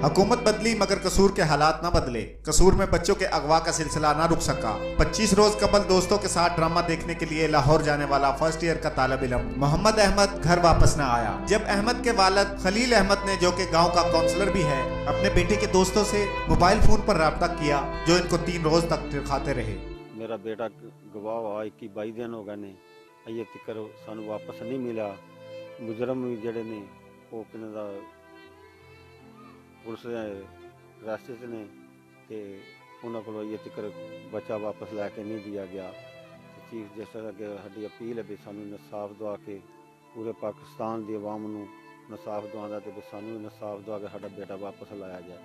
हुकूमत बदली मगर कसूर के हालात न बदले। कसूर में बच्चों के अगवा का सिलसिला न रुक सका। 25 रोज कबल दोस्तों के साथ ड्रामा देखने के लिए लाहौर जाने वाला फर्स्ट ईयर का तालिब इल्म मोहम्मद अहमद घर वापस न आया। जब अहमद के वालिद खलील अहमद ने, जो कि गांव का काउंसलर भी है, अपने बेटे के दोस्तों से मोबाइल फोन पर राब्ता किया, जो इनको 3 रोज तक दिखाते रहे। मेरा बेटा गवाह हुआ 21-22 दिन हो गए ने, अजे तक सानू वापस नहीं मिला। मुजरम भी जड़े ने वो पुलिस रास्ते से ने ते उन्होंने को अजे तक बच्चा वापस लैके नहीं दिया गया। चीफ जस्टिस अगे साडी अपील है भी सानू इंसाफ दवा के पूरे पाकिस्तान की अवाम नू इंसाफ दवांदा ते भी सानू इंसाफ दवा के साडा बेटा वापस लाया जाए।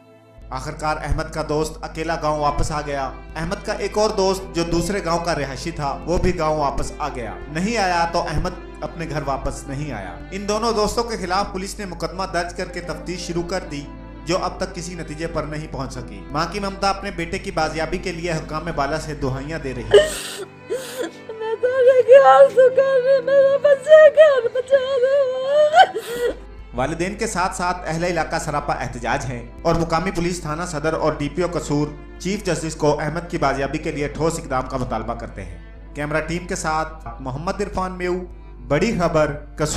आखिरकार अहमद का दोस्त अकेला गांव वापस आ गया। अहमद का एक और दोस्त जो दूसरे गांव का रिहायशी था, वो भी गांव वापस आ गया। नहीं आया तो अहमद अपने घर वापस नहीं आया। इन दोनों दोस्तों के खिलाफ पुलिस ने मुकदमा दर्ज करके तफ्तीश शुरू कर दी, जो अब तक किसी नतीजे पर नहीं पहुंच सकी। मां की ममता अपने बेटे की बाजियाबी के लिए हुक्काम बाला से दुआएं दे रही है। वालिदैन के साथ साथ अहले इलाका सरापा एहतजाज हैं और मुकामी पुलिस थाना सदर और डीपीओ कसूर चीफ जस्टिस को अहमद की बाजियाबी के लिए ठोस इकदाम का मुतालबा करते हैं। कैमरा टीम के साथ मोहम्मद इरफान मेऊ, बड़ी खबर, कसूर।